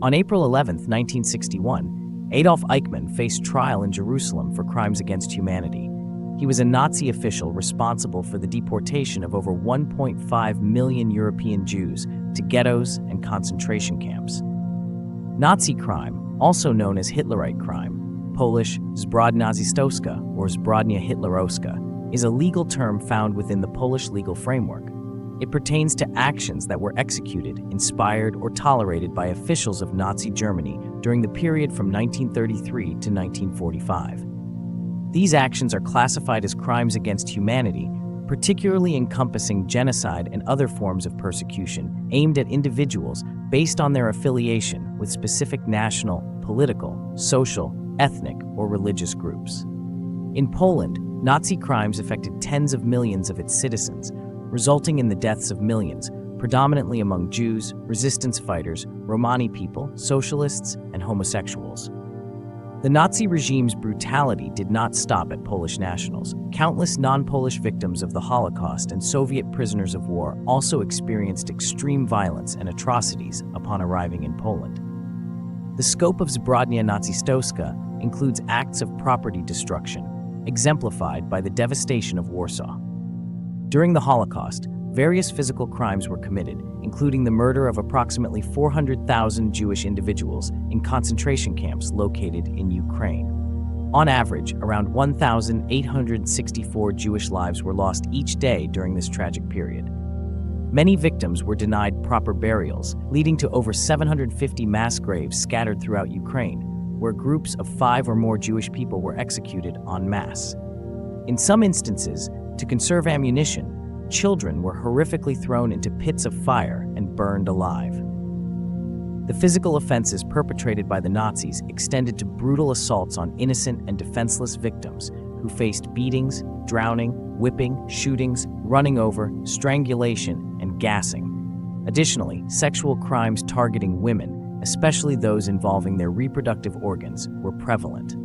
On April 11, 1961, Adolf Eichmann faced trial in Jerusalem for crimes against humanity. He was a Nazi official responsible for the deportation of over 1.5 million European Jews to ghettos and concentration camps. Nazi crime, also known as Hitlerite crime, Polish zbrodnia nazistowska or zbrodnia hitlerowska, is a legal term found within the Polish legal framework. It pertains to actions that were executed, inspired, or tolerated by officials of Nazi Germany during the period from 1933 to 1945. These actions are classified as crimes against humanity, particularly encompassing genocide and other forms of persecution aimed at individuals based on their affiliation with specific national, political, social, ethnic, or religious groups. In Poland, Nazi crimes affected tens of millions of its citizens, resulting in the deaths of millions, predominantly among Jews, resistance fighters, Romani people, socialists, and homosexuals. The Nazi regime's brutality did not stop at Polish nationals. Countless non-Polish victims of the Holocaust and Soviet prisoners of war also experienced extreme violence and atrocities upon arriving in Poland. The scope of zbrodnia nazistowska includes acts of property destruction, exemplified by the devastation of Warsaw. During the Holocaust, various physical crimes were committed, including the murder of approximately 400,000 Jewish individuals in concentration camps located in Ukraine. On average, around 1,864 Jewish lives were lost each day during this tragic period. Many victims were denied proper burials, leading to over 750 mass graves scattered throughout Ukraine, where groups of 5 or more Jewish people were executed en masse. In some instances, to conserve ammunition, children were horrifically thrown into pits of fire and burned alive. The physical offenses perpetrated by the Nazis extended to brutal assaults on innocent and defenseless victims who faced beatings, drowning, whipping, shootings, running over, strangulation, and gassing. Additionally, sexual crimes targeting women, especially those involving their reproductive organs, were prevalent.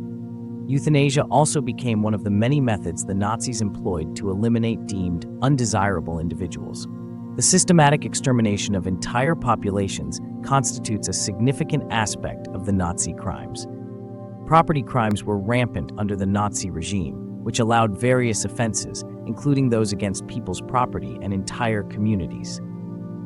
Euthanasia also became one of the many methods the Nazis employed to eliminate deemed undesirable individuals. The systematic extermination of entire populations constitutes a significant aspect of the Nazi crimes. Property crimes were rampant under the Nazi regime, which allowed various offenses, including those against people's property and entire communities.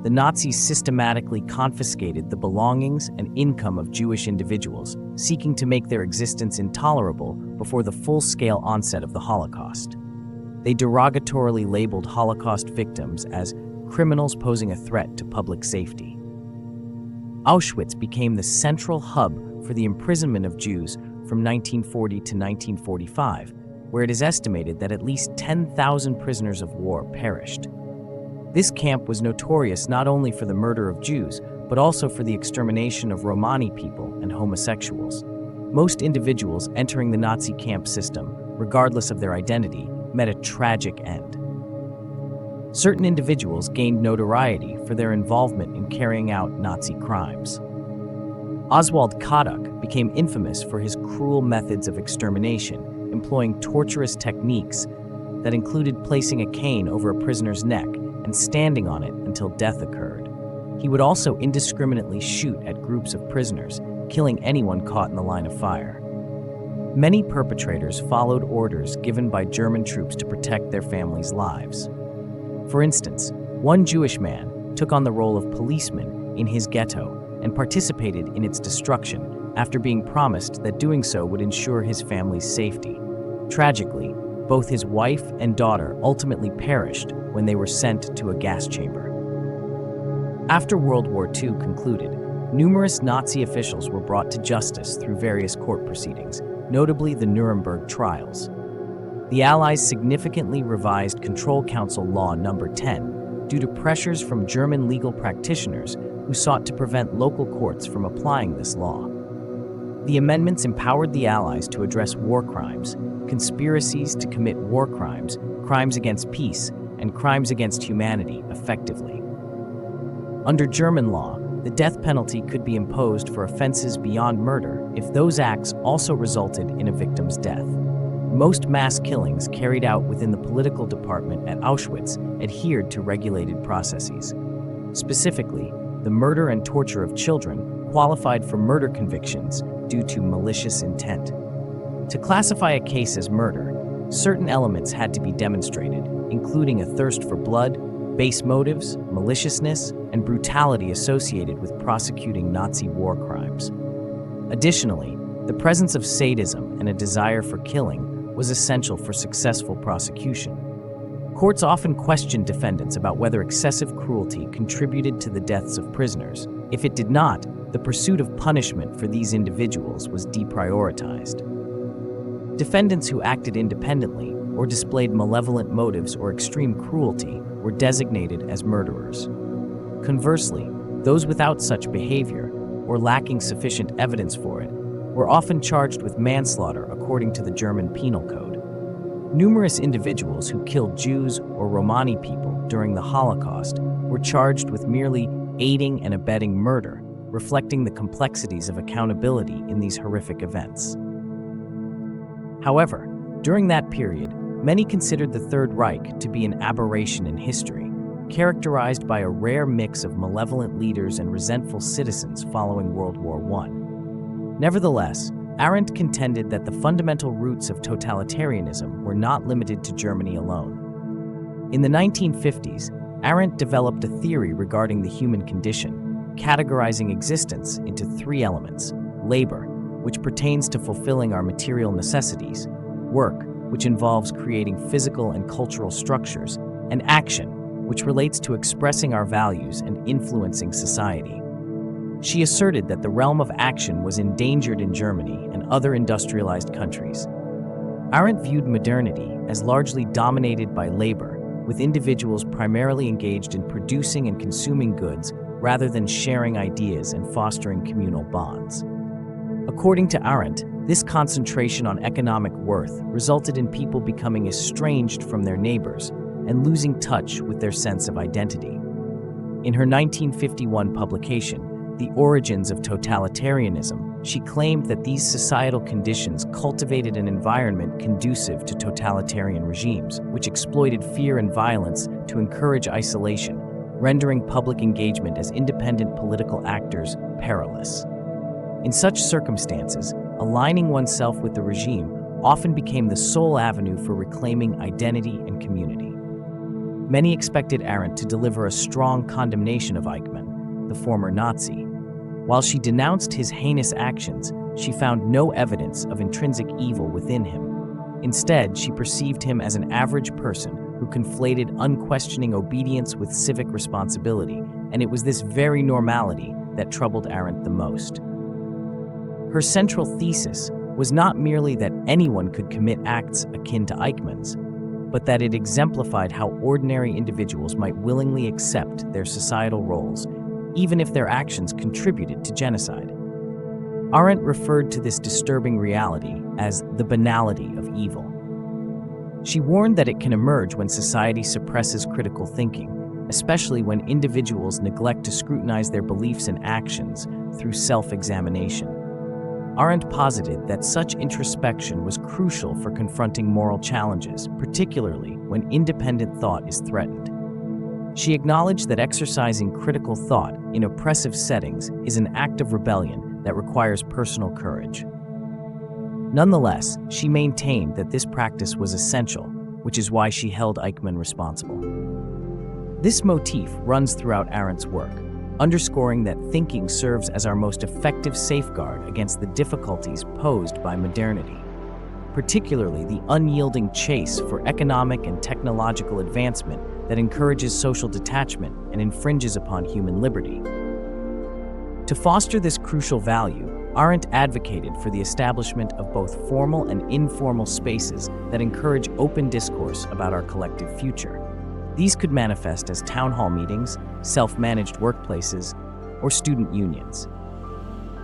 The Nazis systematically confiscated the belongings and income of Jewish individuals, seeking to make their existence intolerable before the full-scale onset of the Holocaust. They derogatorily labeled Holocaust victims as criminals posing a threat to public safety. Auschwitz became the central hub for the imprisonment of Jews from 1940 to 1945, where it is estimated that at least 10,000 prisoners of war perished. This camp was notorious not only for the murder of Jews, but also for the extermination of Romani people and homosexuals. Most individuals entering the Nazi camp system, regardless of their identity, met a tragic end. Certain individuals gained notoriety for their involvement in carrying out Nazi crimes. Oswald Kaduk became infamous for his cruel methods of extermination, employing torturous techniques that included placing a cane over a prisoner's neck and standing on it until death occurred. He would also indiscriminately shoot at groups of prisoners, killing anyone caught in the line of fire. Many perpetrators followed orders given by German troops to protect their families' lives. For instance, one Jewish man took on the role of policeman in his ghetto and participated in its destruction after being promised that doing so would ensure his family's safety. Tragically, both his wife and daughter ultimately perished when they were sent to a gas chamber. After World War II concluded, numerous Nazi officials were brought to justice through various court proceedings, notably the Nuremberg trials. The Allies significantly revised Control Council Law No. 10 due to pressures from German legal practitioners who sought to prevent local courts from applying this law. The amendments empowered the Allies to address war crimes, conspiracies to commit war crimes, crimes against peace, and crimes against humanity effectively. Under German law, the death penalty could be imposed for offenses beyond murder if those acts also resulted in a victim's death. Most mass killings carried out within the political department at Auschwitz adhered to regulated processes. Specifically, the murder and torture of children qualified for murder convictions due to malicious intent. To classify a case as murder, certain elements had to be demonstrated, including a thirst for blood, base motives, maliciousness, and brutality associated with prosecuting Nazi war crimes. Additionally, the presence of sadism and a desire for killing was essential for successful prosecution. Courts often questioned defendants about whether excessive cruelty contributed to the deaths of prisoners. If it did not, the pursuit of punishment for these individuals was deprioritized. Defendants who acted independently or displayed malevolent motives or extreme cruelty were designated as murderers. Conversely, those without such behavior, or lacking sufficient evidence for it, were often charged with manslaughter according to the German Penal Code. Numerous individuals who killed Jews or Romani people during the Holocaust were charged with merely aiding and abetting murder, reflecting the complexities of accountability in these horrific events. However, during that period, many considered the Third Reich to be an aberration in history, characterized by a rare mix of malevolent leaders and resentful citizens following World War I. Nevertheless, Arendt contended that the fundamental roots of totalitarianism were not limited to Germany alone. In the 1950s, Arendt developed a theory regarding the human condition, categorizing existence into three elements: labor, which pertains to fulfilling our material necessities; work, which involves creating physical and cultural structures; and action, which relates to expressing our values and influencing society. She asserted that the realm of action was endangered in Germany and other industrialized countries. Arendt viewed modernity as largely dominated by labor, with individuals primarily engaged in producing and consuming goods rather than sharing ideas and fostering communal bonds. According to Arendt, this concentration on economic worth resulted in people becoming estranged from their neighbors and losing touch with their sense of identity. In her 1951 publication, The Origins of Totalitarianism, she claimed that these societal conditions cultivated an environment conducive to totalitarian regimes, which exploited fear and violence to encourage isolation, rendering public engagement as independent political actors perilous. In such circumstances, aligning oneself with the regime often became the sole avenue for reclaiming identity and community. Many expected Arendt to deliver a strong condemnation of Eichmann, the former Nazi. While she denounced his heinous actions, she found no evidence of intrinsic evil within him. Instead, she perceived him as an average person who conflated unquestioning obedience with civic responsibility, and it was this very normality that troubled Arendt the most. Her central thesis was not merely that anyone could commit acts akin to Eichmann's, but that it exemplified how ordinary individuals might willingly accept their societal roles, even if their actions contributed to genocide. Arendt referred to this disturbing reality as the banality of evil. She warned that it can emerge when society suppresses critical thinking, especially when individuals neglect to scrutinize their beliefs and actions through self-examination. Arendt posited that such introspection was crucial for confronting moral challenges, particularly when independent thought is threatened. She acknowledged that exercising critical thought in oppressive settings is an act of rebellion that requires personal courage. Nonetheless, she maintained that this practice was essential, which is why she held Eichmann responsible. This motif runs throughout Arendt's work, underscoring that thinking serves as our most effective safeguard against the difficulties posed by modernity, particularly the unyielding chase for economic and technological advancement that encourages social detachment and infringes upon human liberty. To foster this crucial value, Arendt advocated for the establishment of both formal and informal spaces that encourage open discourse about our collective future. These could manifest as town hall meetings, self-managed workplaces, or student unions.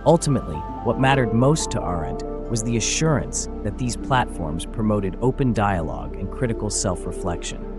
Ultimately, what mattered most to Arendt was the assurance that these platforms promoted open dialogue and critical self-reflection.